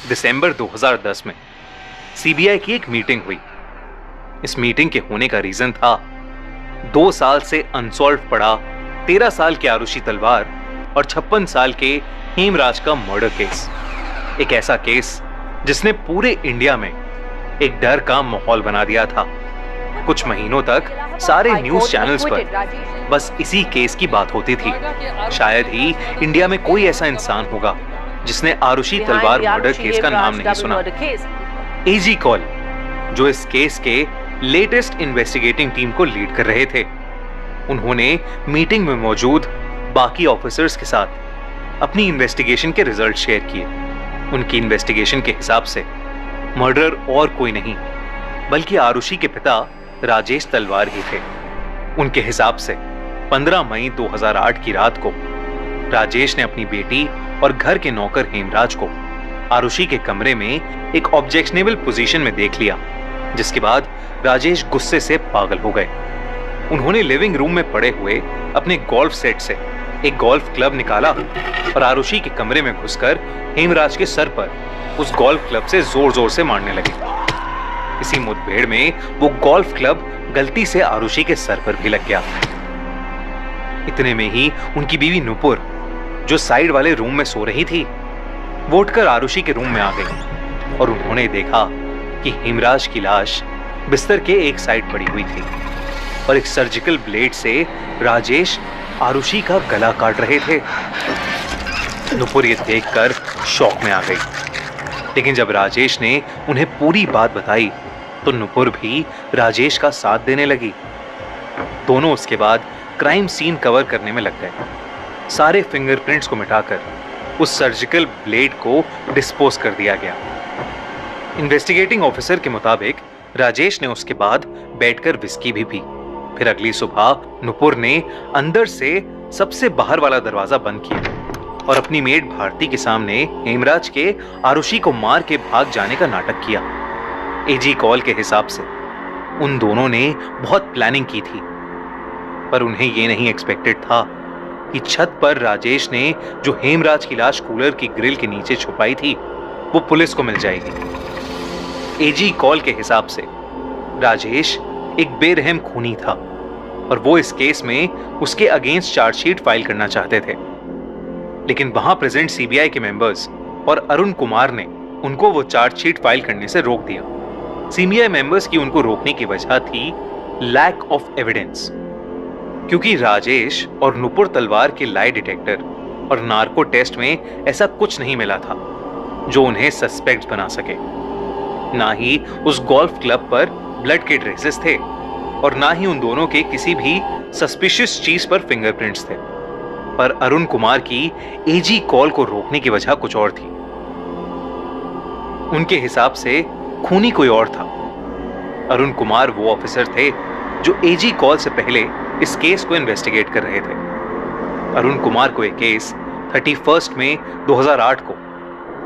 दिसंबर 2010 में सीबीआई की एक मीटिंग हुई। इस मीटिंग के होने का रीजन था 2 साल से अनसॉल्व पड़ा 13 साल के आरुषि तलवार और 56 साल के हेमराज का मर्डर केस। एक ऐसा केस जिसने पूरे इंडिया में एक डर का माहौल बना दिया था। कुछ महीनों तक सारे न्यूज चैनल्स पर बस इसी केस की बात होती थी। शायद ही इंडिया में कोई ऐसा इंसान होगा जिसने आरुषि तलवार मर्डर केस का नाम नहीं सुना। एजी कौल, जो इस केस के लेटेस्ट इन्वेस्टिगेटिंग टीम को लीड कर रहे थे, उन्होंने मीटिंग में मौजूद बाकी ऑफिसर्स के साथ अपनी इन्वेस्टिगेशन के रिजल्ट शेयर किए। उनकी इन्वेस्टिगेशन के हिसाब से मर्डरर और कोई नहीं बल्कि आरुषि के पिता राजेश तलवार ही थे। उनके हिसाब से 15 मई 2008 की रात को राजेश ने अपनी बेटी और घर के नौकर हेमराज को आरुषि के कमरे में एक ऑब्जेक्शनेबल पोजीशन में देख लिया, जिसके बाद राजेश गुस्से से पागल हो गए। उन्होंने लिविंग रूम में पड़े हुए अपने गोल्फ सेट से एक गोल्फ क्लब निकाला और आरुषि के कमरे में घुसकर हेमराज के सर पर उस गोल्फ क्लब से जोर जोर से मारने लगे। इसी मुठभेड़ में वो गोल्फ क्लब गलती से आरुषि के सर पर भी लग गया। इतने में ही उनकी बीवी नुपुर, जो साइड वाले रूम में सो रही थी, वो उठकर आरुषि के रूम में आ गई और उन्होंने देखा कि हेमराज की लाश बिस्तर के एक साइड पड़ी हुई थी और एक सर्जिकल ब्लेड से राजेश आरुषि का गला काट रहे थे। नुपुर ये देखकर शॉक में आ गई, लेकिन जब राजेश ने उन्हें पूरी बात बताई तो नुपुर भी राजेश का साथ देने लगी। दोनों उसके बाद क्राइम सीन कवर करने में लग गए। सारे फिंगरप्रिंट्स को मिटाकर उस सर्जिकल ब्लेड को डिस्पोज कर दिया गया। इन्वेस्टिगेटिंग ऑफिसर के मुताबिक राजेश ने उसके बाद बैठकर विस्की भी पी। फिर अगली सुबह नुपुर ने अंदर से सबसे बाहर वाला दरवाजा बंद किया और अपनी मेड भारती के सामने हेमराज के आरुषि को मार के भाग जाने का नाटक किया। एजी कौल के हिसाब से उन दोनों ने बहुत प्लानिंग की थी, पर उन्हें यह नहीं एक्सपेक्टेड था कि छत पर राजेश ने जो हेमराज की लाश कूलर की ग्रिल के नीचे छुपाई थी वो पुलिस को मिल जाएगी। एजी कौल के हिसाब से राजेश एक बेरहम खूनी था और वो इस केस में उसके अगेंस्ट चार्जशीट फाइल करना चाहते थे, लेकिन वहां प्रेजेंट सीबीआई के मेंबर्स और अरुण कुमार ने उनको वो चार्जशीट फाइल करने से रोक दिया। सीबीआई मेंबर्स की उनको रोकने की वजह थी लैक ऑफ एविडेंस, क्योंकि राजेश और नुपुर तलवार के लाई डिटेक्टर और नार्को टेस्ट में ऐसा कुछ नहीं मिला था जो उन्हें सस्पेक्ट्स बना सके। ना ही उस गोल्फ क्लब पर ब्लड के ट्रेसेस थे और ना ही उन दोनों के किसी भी सस्पिशियस चीज पर फिंगरप्रिंट्स थे। पर अरुण कुमार की एजी कॉल को रोकने की वजह कुछ और थी। उनके हिसाब से खूनी कोई और था। अरुण कुमार वो ऑफिसर थे जो एजी कॉल से पहले इस केस को इन्वेस्टिगेट कर रहे थे। अरुण कुमार को यह केस 31 मई 2008 को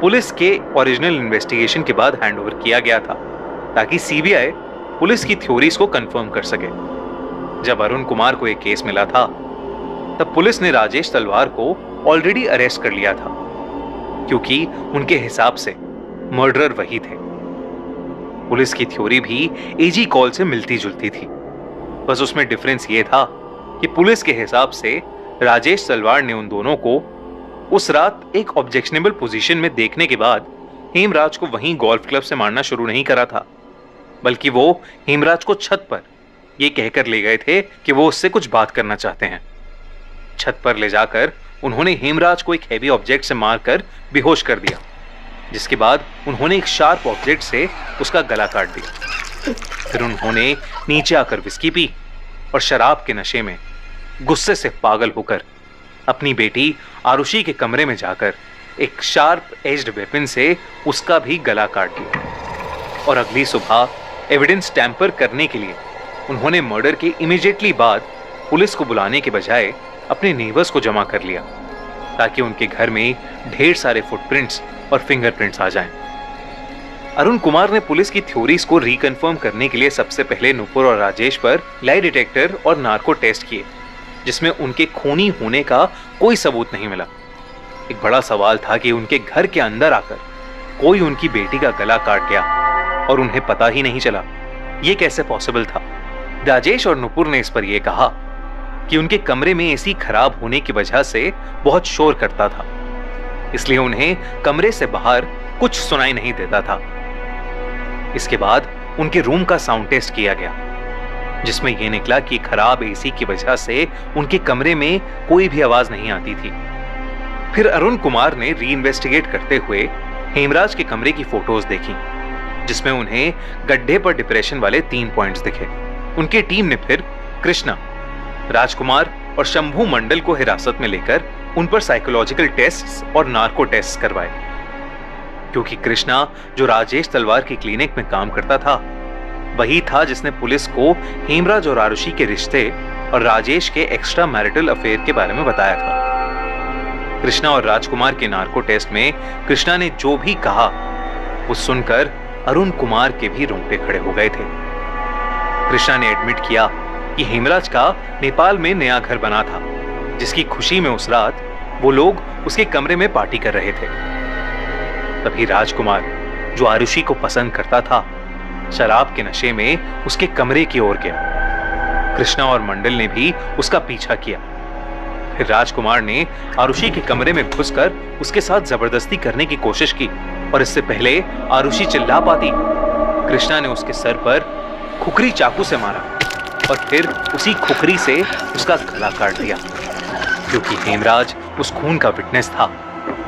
पुलिस के ओरिजिनल इन्वेस्टिगेशन के बाद हैंडओवर किया गया था, ताकि सीबीआई पुलिस की थ्योरीज को कंफर्म कर सके। जब अरुण कुमार को यह केस मिला था तब पुलिस ने राजेश तलवार को ऑलरेडी अरेस्ट कर लिया था, क्योंकि उनके हिसाब से मर्डरर वही थे। पुलिस की थ्योरी भी एजी कॉल से मिलती जुलती थी, बस उसमें डिफरेंस ये था कि पुलिस के हिसाब से राजेश तलवार ने उन दोनों को उस रात एक ऑब्जेक्शनेबल पोजीशन में देखने के बाद हेमराज को वहीं गोल्फ क्लब से मारना शुरू नहीं करा था, बल्कि वो हेमराज को छत पर ये कहकर ले गए थे कि वो उससे कुछ बात करना चाहते हैं। छत पर ले जाकर उन्होंने हेमराज को एक हैवी ऑब्जेक्ट से मारकर बेहोश कर दिया, जिसके बाद उन्होंने एक शार्प ऑब्जेक्ट से उसका गला काट दिया। फिर उन्होंने नीचे आकर विस्की पी और शराब के नशे में गुस्से से पागल होकर अपनी बेटी आरुषि के कमरे में जाकर एक शार्प एज्ड वेपन से उसका भी गला काट दिया। और अगली सुबह एविडेंस टैंपर करने के लिए उन्होंने मर्डर के इमीडिएटली बाद पुलिस को बुलाने के बजाय अपने नेबर्स को जमा कर लिया, ताकि उनके घर में ढेर सारे फुटप्रिंट्स और फिंगरप्रिंट्स आ जाएं। अरुण कुमार ने पुलिस की थ्योरीज को रिकन्फर्म करने के लिए सबसे पहले नुपुर और राजेश पर लाई डिटेक्टर और नार्को टेस्ट किए, जिसमें उनके खूनी होने का कोई सबूत नहीं मिला। एक बड़ा सवाल था कि उनके घर के अंदर आकर कोई उनकी बेटी का गला काट गया और उन्हें पता ही नहीं चला। ये कैसे पॉसिबल था? राजेश और नुपुर ने इस पर यह कहा कि उनके कमरे में एसी खराब होने की वजह से बहुत शोर करता था, इसलिए उन्हें कमरे से बाहर कुछ सुनाई नहीं देता था। इसके बाद उनके रूम का साउंड टेस्ट किया गया, जिसमें यह निकला कि खराब एसी की वजह से उनके कमरे में कोई भी आवाज नहीं आती थी। फिर अरुण कुमार ने रीइन्वेस्टिगेट करते हुए हेमराज के कमरे की फोटोज देखी, जिसमें उन्हें गड्ढे पर डिप्रेशन वाले 3 पॉइंट्स दिखे। उनकी टीम ने फिर कृष्णा, राजकुमार और शंभू मंडल को हिरासत में लेकर उन पर साइकोलॉजिकल टेस्ट्स और नार्को टेस्ट करवाए, क्योंकि कृष्णा जो राजेश तलवार की क्लिनिक में काम करता था वही था जिसने पुलिस को हेमराज और आरुषि के रिश्ते और राजेश के एक्स्ट्रा मैरिटल अफेयर के बारे में बताया था। कृष्णा और राजकुमार के नार्को टेस्ट में कृष्णा ने जो भी कहा वो सुनकर अरुण कुमार के भी रोंगटे खड़े हो गए थे। कृष्णा ने एडमिट किया कि हेमराज का नेपाल में नया घर बना था, जिसकी खुशी में उस रात वो लोग उसके कमरे में पार्टी कर रहे थे। तभी राजकुमार, जो आरुषि को पसंद करता था, शराब के नशे में उसके कमरे की ओर गया। कृष्णा और मंडल ने भी उसका पीछा किया। फिर राजकुमार ने आरुषि के कमरे में घुसकर उसके साथ जबरदस्ती करने की कोशिश की, और इससे पहले आरुषि चिल्ला पाती, कृष्णा ने उसके सर पर खुखरी चाकू से मारा और फिर उसी खुखरी से उसका गला काट दिया। क्योंकि हेमराज उस खून का विटनेस था,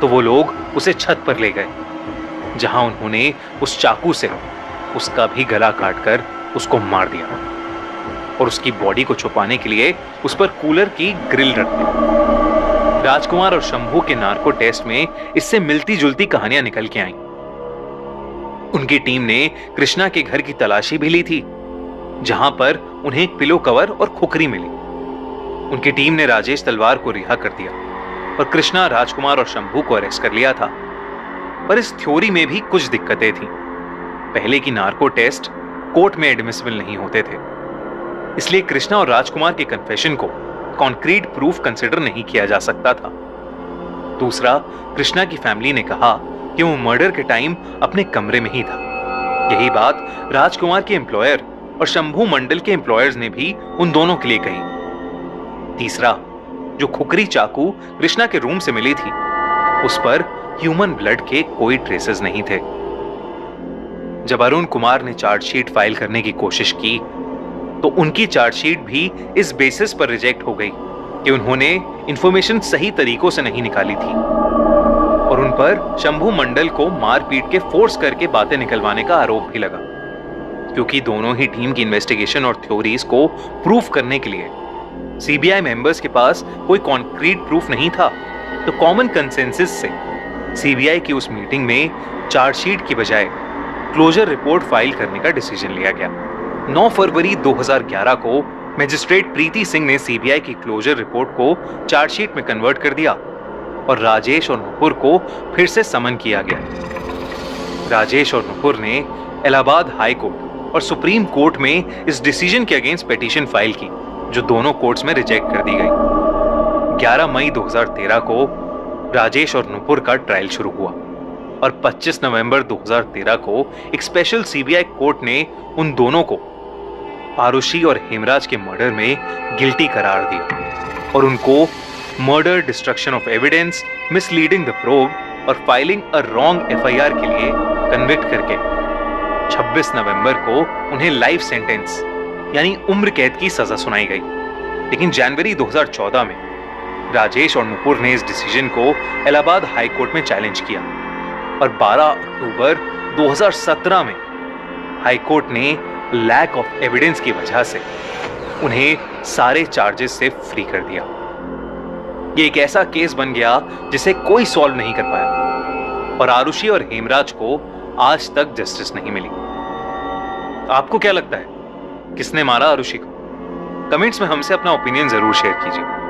तो वो लोग उसे छत पर ले गए, जहां उन्होंने उस चाकू से उसका भी गला काटकर उसको मार दिया और उसकी बॉडी को छुपाने के लिए उस पर कूलर की ग्रिल रख दी। राजकुमार और शंभू के नार्को टेस्ट में इससे मिलती जुलती कहानियां निकल के आईं। उनकी टीम ने कृष्णा के घर की तलाशी भी ली थी, जहां पर उन्हें एक पिलो कवर और खुखरी मिली। उनकी टीम ने राजेश तलवार को रिहा कर दिया और कृष्णा, राजकुमार और शंभू को अरेस्ट कर लिया था। पर इस थ्योरी में भी कुछ दिक्कतें थीं। पहले की नार्को टेस्ट कोर्ट में एडमिसिबल नहीं होते थे, इसलिए कृष्णा और राजकुमार के कन्फेशन को कॉन्क्रीट प्रूफ कंसिडर नहीं किया जा सकता था। दूसरा, कृष्णा की फैमिली ने कहा कि वो मर्डर के टाइम अपने कमरे में ही था। यही बात राजकुमार के एम्प्लॉयर और शंभू मंडल के एम्प्लॉयर्स ने भी उन दोनों के लिए कही। तीसरा, जो खुखरी चाकू कृष्णा के रूम से मिली थी, उस पर ह्यूमन ब्लड के कोई ट्रेसेस नहीं थे। जब अरुण कुमार ने चार्जशीट फाइल करने की कोशिश की, तो उनकी चार्जशीट भी इस बेसिस पर रिजेक्ट हो गई कि उन्होंने इंफॉर्मेशन सही तरीकों से नहीं निकाली थी, और उन पर शंभू मंडल को मारपीट के फोर्स करके बातें निकलवाने का आरोप भी लगा। क्योंकि दोनों ही टीम की इन्वेस्टिगेशन और थ्योरीज को प्रूफ करने के लिए सीबीआई मेंबर्स के पास कोई कॉन्क्रीट प्रूफ नहीं था, तो कॉमन कंसेंसस से सीबीआई की उस मीटिंग में चार्जशीट की बजाय क्लोजर रिपोर्ट फाइल करने का डिसीजन लिया गया। 9 फरवरी 2011 को मैजिस्ट्रेट प्रीति सिंह ने सीबीआई की क्लोजर रिपोर्ट को चार्जशीट में कन्वर्ट कर दिया और राजेश और नुपुर को फिर से समन किया गया। राजेश और नुपुर ने इलाहाबाद हाई कोर्ट और सुप्रीम कोर्ट में इस डिसीजन के अगेंस्ट पिटीशन फाइल की, जो दोनों कोर्ट्स में रिजेक्ट कर दी गई। 11 मई 2013 को राजेश और नुपुर का ट्रायल शुरू हुआ और 25 नवंबर 2013 को एक स्पेशल सीबीआई कोर्ट ने उन दोनों को आरुषि और हेमराज के मर्डर में गिल्टी करार दिया और उनको murder, destruction of evidence, misleading the probe और फाइलिंग अ रॉन्ग एफआईआर के लिए कन्विक्ट करके 26 नवंबर को उन्हें लाइफ सेंटेंस यानी उम्र कैद की सजा सुनाई गई। लेकिन जनवरी 2014 में राजेश और नुपुर ने इस डिसीजन को इलाहाबाद हाई कोर्ट में चैलेंज किया और 12 अक्टूबर 2017 में हाई कोर्ट ने लैक ऑफ एविडेंस की वजह से उन्हें सारे चार्जेस से फ्री कर दिया। ये एक ऐसा केस बन गया जिसे कोई सॉल्व नहीं कर पाया और आरुषि और हेमराज को आज तक जस्टिस नहीं मिली। आपको क्या लगता है, किसने मारा आरुषि को? कमेंट्स में हमसे अपना ओपिनियन जरूर शेयर कीजिए।